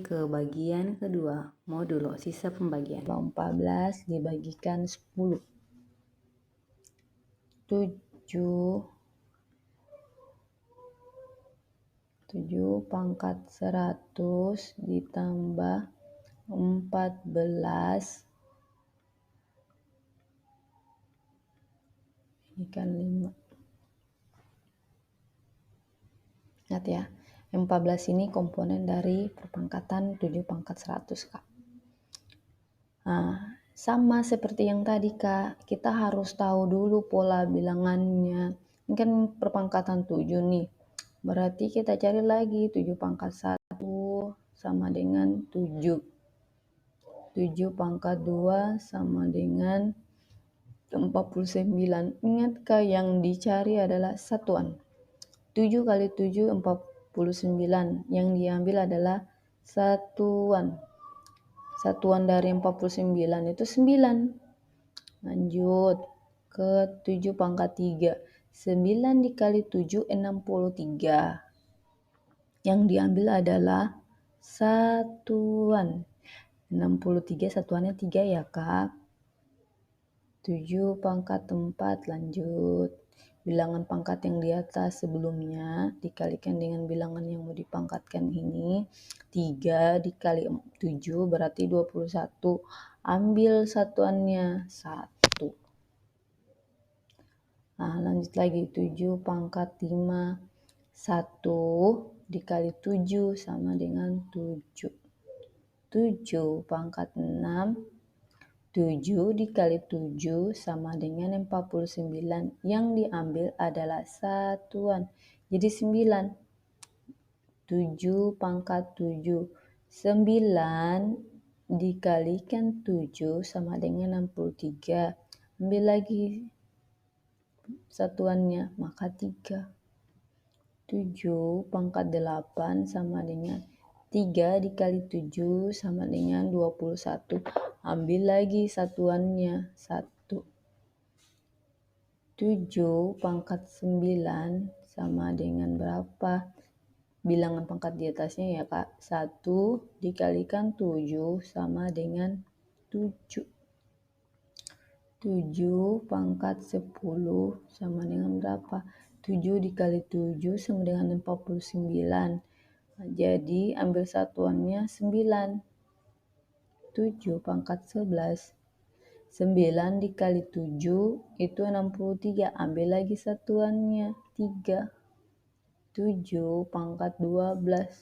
ke bagian kedua, modulo, sisa pembagian. 14 dibagikan 10. 7 pangkat 100 ditambah 14. Ini kan 5. Ingat ya, 14 ini komponen dari perpangkatan 7 pangkat 100, Kak. Nah, sama seperti yang tadi, Kak. Kita harus tahu dulu pola bilangannya. Ini kan perpangkatan 7 nih. Berarti kita cari lagi 7 pangkat 1 sama dengan 7. 7 pangkat 2 sama dengan 49. Ingat, Kak, yang dicari adalah satuan. 7 kali 7, 49. Yang diambil adalah satuan. Satuan dari 49 itu 9. Lanjut ke 7 pangkat 3. 9 dikali 7, 63. Yang diambil adalah satuan. 63 satuannya 3 ya, Kak. 7 pangkat 4, lanjut. Bilangan pangkat yang di atas sebelumnya dikalikan dengan bilangan yang mau dipangkatkan ini. 3 dikali 7 berarti 21. Ambil satuannya 1. Nah, lanjut lagi 7 pangkat 5. 1 dikali 7 sama dengan 7. 7 pangkat 6. 7 dikali 7 sama dengan 49. Yang diambil adalah satuan. Jadi 9. 7 pangkat 7. 9 dikalikan 7 sama dengan 63. Ambil lagi satuannya, maka 3. 7 pangkat 8 sama dengan 3 dikali 7 sama dengan 21. Ambil lagi satuannya, 1. 7 pangkat 9 sama dengan berapa? Bilangan pangkat di atasnya ya, Kak. 1 dikalikan 7 sama dengan 7. 7 pangkat 10 sama dengan berapa? 7 dikali 7 sama dengan 49. Jadi ambil satuannya 9. 7 pangkat 11. 9 dikali 7 itu 63. Ambil lagi satuannya 3. 7 pangkat 12.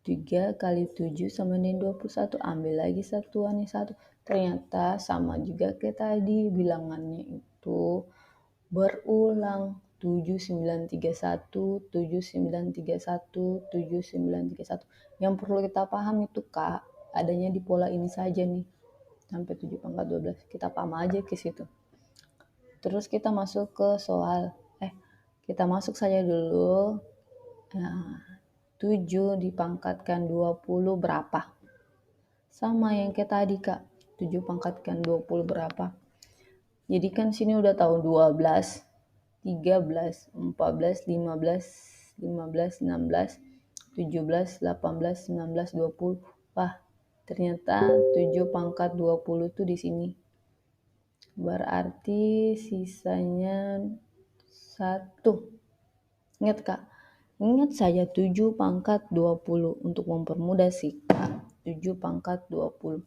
3 kali 7 sama dengan 21. Ambil lagi satuannya 1. Ternyata sama juga kayak tadi. Bilangannya itu berulang. 7931, 7931, 7931. Yang perlu kita paham itu, Kak, adanya di pola ini saja nih. Sampai 7 pangkat 12. Kita paham aja ke situ. Terus kita masuk ke soal. Kita masuk saja dulu. Nah, 7 dipangkatkan 20 berapa? Sama yang kayak tadi, Kak. 7 pangkatkan 20 berapa? Jadi kan sini udah tahu 12, 13, 14, 15, 15, 16, 17, 18, 19, 20. Wah, ternyata 7 pangkat 20 tuh di sini. Berarti sisanya 1. Ingat, Kak. Ingat saja 7 pangkat 20 untuk mempermudah sih, Kak. 7 pangkat 20.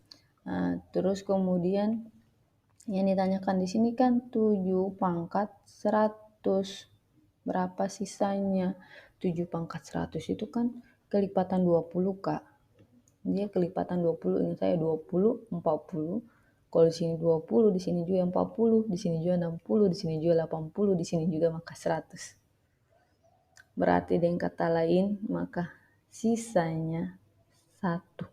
Nah, terus kemudian yang ditanyakan di sini kan 7 pangkat 100. Berapa sisanya? 7 pangkat 100 itu kan kelipatan 20, Kak. Dia kelipatan 20, ini saya 20, 40. Kalau di sini 20, di sini juga 40, di sini juga 60, di sini juga 80, di sini juga maka 100. Berarti dengan kata lain, maka sisanya 1.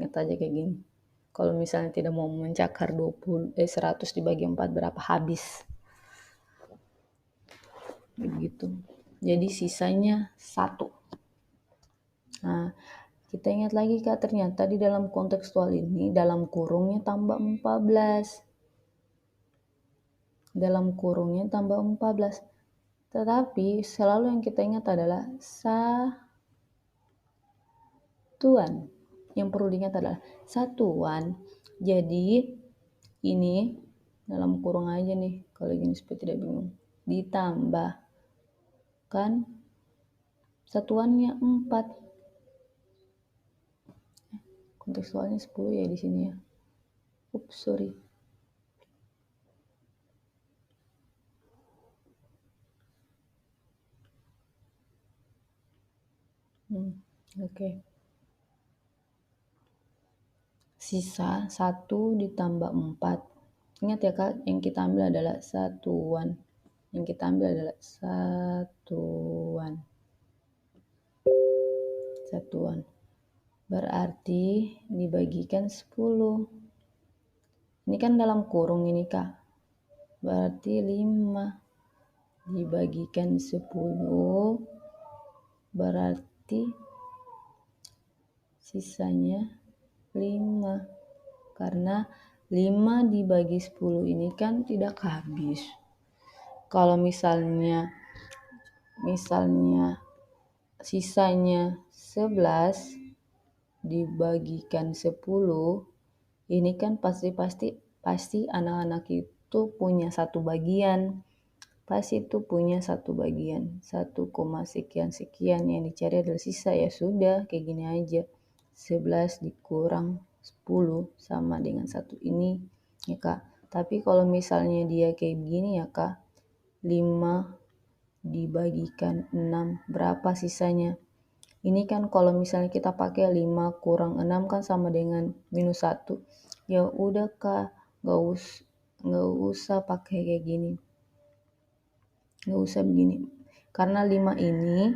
Ingat aja kayak gini. Kalau misalnya tidak mau mencakar 100 dibagi 4 berapa? Habis. Begitu. Jadi sisanya 1. Nah, kita ingat lagi, Kak, ternyata di dalam kontekstual ini dalam kurungnya tambah 14. Dalam kurungnya tambah 14. Tetapi selalu yang kita ingat adalah satuan. Yang perlu diingat adalah satuan. Jadi ini dalam kurung aja nih, kalau gini supaya tidak bingung. Ditambahkan satuannya 4. Kontekstualnya 10 ya di sini ya. Ups, sorry. Oke. Sisa 1 ditambah 4. Ingat ya Kak, yang kita ambil adalah satuan. Yang kita ambil adalah satuan. Satuan. Berarti dibagikan 10. Ini kan dalam kurung ini Kak. Berarti 5 dibagikan 10. Berarti sisanya 5. Karena 5 dibagi 10 ini kan tidak habis. Kalau misalnya sisanya 11 dibagikan 10, ini kan pasti anak-anak itu punya satu bagian. Pasti itu punya satu bagian. 1, sekian yang dicari adalah sisa, ya sudah kayak gini aja. 11 dikurang 10 sama dengan 1 ini ya Kak. Tapi kalau misalnya dia kayak begini ya Kak, 5 dibagikan 6, berapa sisanya? Ini kan kalau misalnya kita pakai 5 kurang 6 kan sama dengan minus 1. Ya udah Kak, nggak usah pakai kayak gini. Nggak usah begini. Karena 5 ini,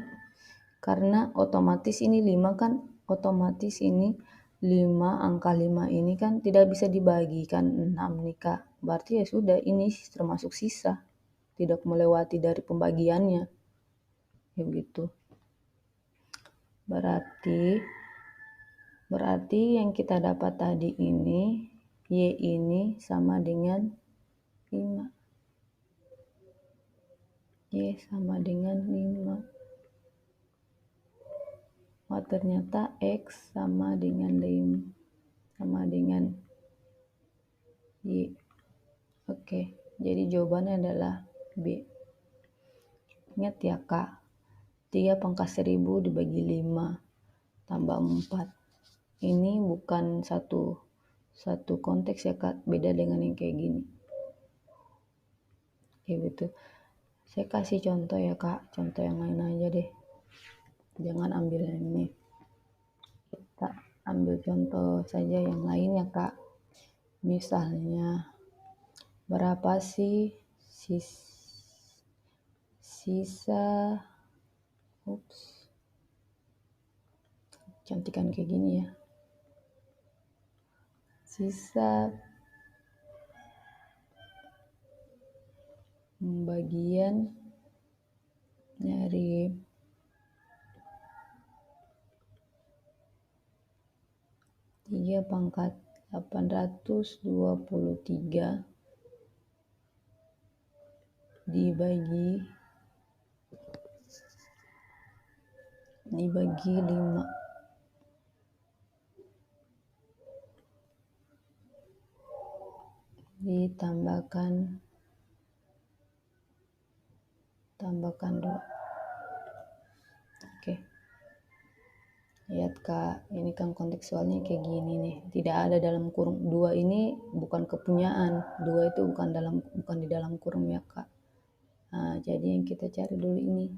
karena otomatis ini 5 kan, otomatis ini 5, angka 5 ini kan tidak bisa dibagikan 6 nih Kak. Berarti ya sudah, ini termasuk sisa. Tidak melewati dari pembagiannya. Ya begitu. Berarti yang kita dapat tadi ini, Y ini sama dengan 5. Y sama dengan 5. Oh, ternyata X sama dengan 5. Sama dengan Y. Oke, jadi jawabannya adalah B. Ingat ya Kak, 3 pangkat 1000 dibagi 5 tambah 4. Ini bukan satu konteks ya Kak, beda dengan yang kayak gini. Kayak gitu. Saya kasih contoh ya Kak, contoh yang lain aja deh. Jangan ambil yang ini. Kita ambil contoh saja yang lain ya Kak. Misalnya, berapa sih sisa cantikan kayak gini ya. Sisa pembagian dari 3 pangkat 823 dibagi 5. Ditambahkan 2. Oke. Lihat Kak, ini kan kontekstualnya kayak gini nih. Tidak ada dalam kurung. 2 ini bukan kepunyaan. 2 itu bukan di dalam kurung ya Kak. Nah, jadi yang kita cari dulu ini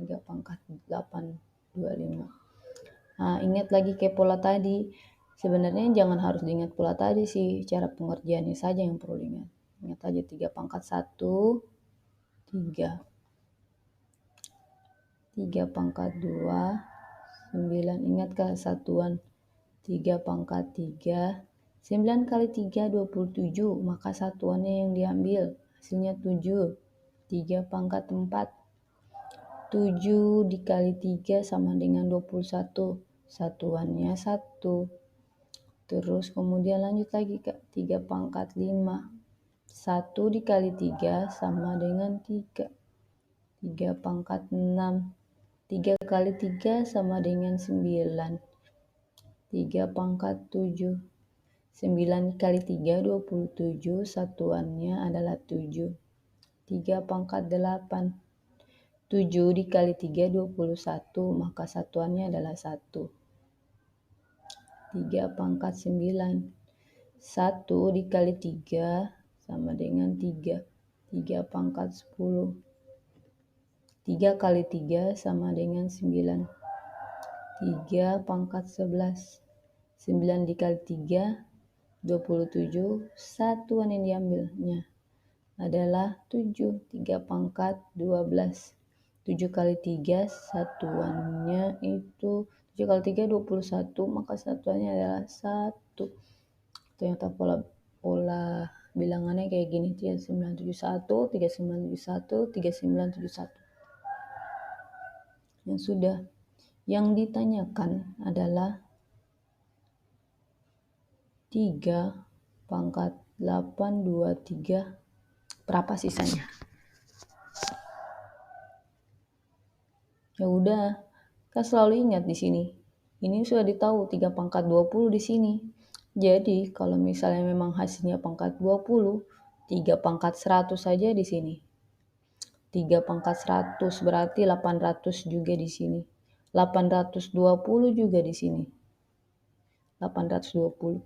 3 pangkat 825. Nah, ingat lagi kayak pola tadi. Sebenarnya jangan harus diingat pola tadi sih, cara pengerjaannya saja yang perlu diingat. Ingat aja 3 pangkat 1, 3. 3 pangkat 2, 9. Ingat Kak satuan 3 pangkat 3. 9 kali 3, 27. Maka satuannya yang diambil. Hasilnya 7. 3 pangkat 4. 7 dikali 3 sama dengan 21. Satuannya 1. Terus kemudian lanjut lagi Kak. 3 pangkat 5. 1 dikali 3 sama dengan 3. 3 pangkat 6. 3 kali 3 sama dengan 9. 3 pangkat 7. 9 dikali 3, 27, satuannya adalah 7. 3 pangkat 8. 7 dikali 3, 21, maka satuannya adalah 1. 3 pangkat 9. 1 dikali 3 sama dengan 3. 3 pangkat 10. 3 kali 3 sama dengan 9. 3 pangkat 11. 9 dikali 3, 27. Satuan yang diambilnya adalah 7. 3 pangkat 12. 7 kali 3 satuannya itu 7 kali 3, 21, maka satuannya adalah 1. Ternyata pola bilangannya kayak gini, 3971, 3971, 3971. Yang sudah. Yang ditanyakan adalah 3 pangkat 823, berapa sisanya? Ya udah, kan selalu ingat di sini. Ini sudah ditahu 3 pangkat 20 di sini. Jadi kalau misalnya memang hasilnya pangkat 20, 3 pangkat 100 saja di sini. 3 pangkat 100 berarti 800 juga di sini. 820 juga di sini. 820.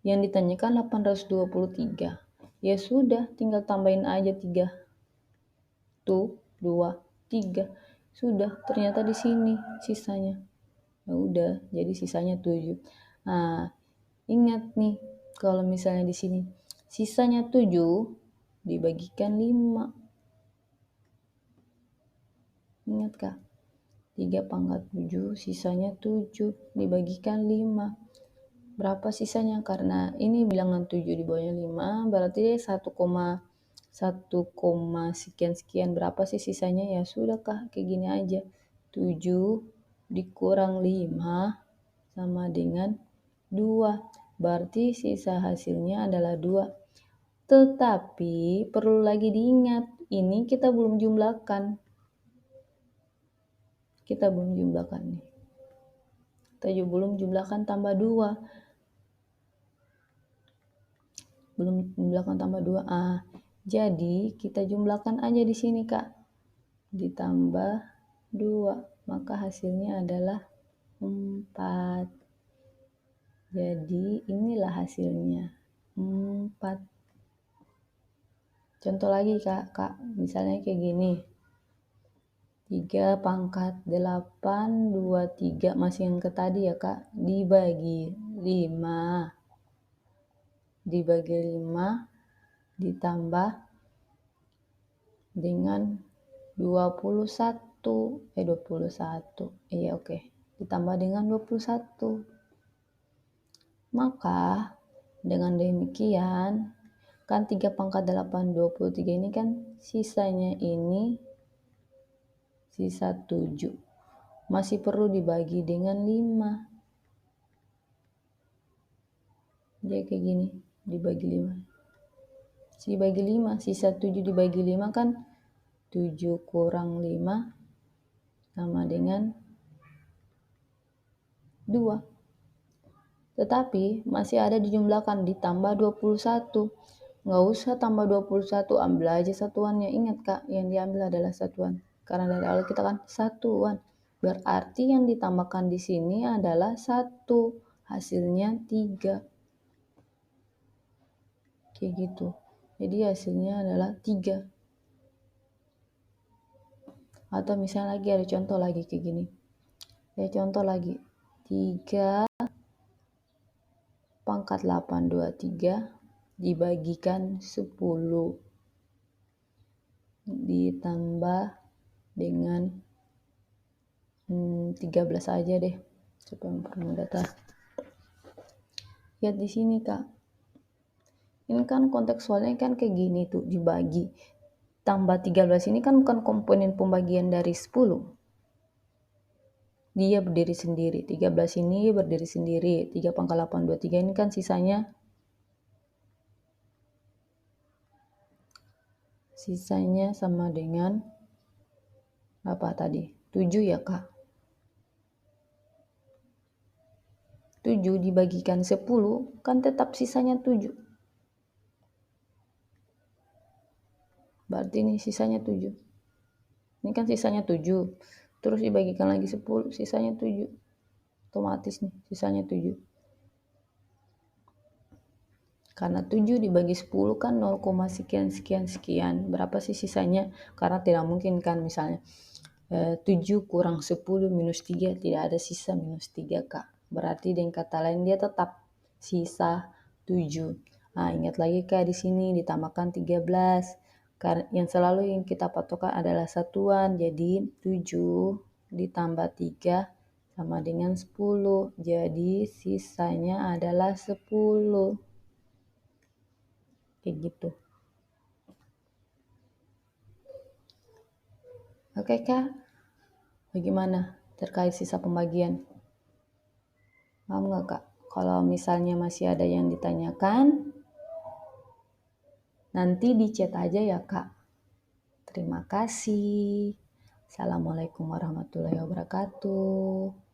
Yang ditanyakan 823. Ya sudah, tinggal tambahin aja 3. Tuh, 2, 3. Sudah, ternyata di sini sisanya. Ya udah, jadi sisanya 7. Nah, ingat nih, kalau misalnya di sini sisanya 7 dibagikan 5. Ingat Kak? 3 pangkat 7 sisanya 7 dibagikan 5. Berapa sisanya? Karena ini bilangan 7 di bawahnya 5, berarti 1, sekian. Berapa sih sisanya? Ya sudah Kak, kayak gini aja. 7 dikurang 5 sama dengan 2. Berarti sisa hasilnya adalah 2. Tetapi perlu lagi diingat, ini kita belum jumlahkan. Kita belum jumlahkan nih. Kita belum jumlahkan tambah 2. Belum jumlahkan tambah 2. Jadi kita jumlahkan aja di sini Kak. Ditambah 2, maka hasilnya adalah 4. Jadi inilah hasilnya, 4. Contoh lagi Kak, misalnya kayak gini. 3 pangkat 823, masih yang ke tadi ya Kak, dibagi 5. Dibagi 5 ditambah dengan 21. Iya oke. Ditambah dengan 21. Maka dengan demikian kan 3 pangkat 823 ini kan sisanya ini sisa 7. Masih perlu dibagi dengan 5. Jadi kayak gini, dibagi 5. Dibagi 5, sisa 7 dibagi 5 kan 7 kurang 5 sama dengan 2. Tetapi masih ada dijumlahkan, ditambah 21. Nggak usah tambah 21, ambil aja satuannya. Ingat Kak, yang diambil adalah satuan. Karena dari awal kita kan satuan. Berarti yang ditambahkan di sini adalah 1. Hasilnya 3. Kayak gitu. Jadi hasilnya adalah 3. Atau misalnya lagi ada contoh lagi kayak gini. Ya contoh lagi. 3 pangkat 823 dibagikan 10. Ditambah dengan 13 aja deh. Supaya mempermudah data. Lihat di sini Kak. Ini kan konteks soalnya kan kayak gini tuh, dibagi. Tambah 13 ini kan bukan komponen pembagian dari 10. Dia berdiri sendiri. 13 ini berdiri sendiri. 3 pangkat 823 ini kan sisanya sama dengan apa tadi? 7 ya Kak. 7 dibagikan 10 kan tetap sisanya 7. Berarti ini sisanya 7. Ini kan sisanya 7. Terus dibagikan lagi 10, sisanya 7. Otomatis nih, sisanya 7. Karena 7 dibagi 10 kan 0, sekian sekian sekian. Berapa sih sisanya? Karena tidak mungkin kan misalnya 7 kurang 10 minus 3, tidak ada sisa minus 3 Kak. Berarti dengan kata lain dia tetap sisa 7. Nah, ingat lagi Kak, di sini ditambahkan 13. Karena yang selalu yang kita patokan adalah satuan. Jadi 7 ditambah 3 sama dengan 10. Jadi sisanya adalah 10. Kayak gitu. Oke Kak, bagaimana terkait sisa pembagian? Paham nggak Kak? Kalau misalnya masih ada yang ditanyakan, nanti di chat aja ya Kak. Terima kasih. Assalamualaikum warahmatullahi wabarakatuh.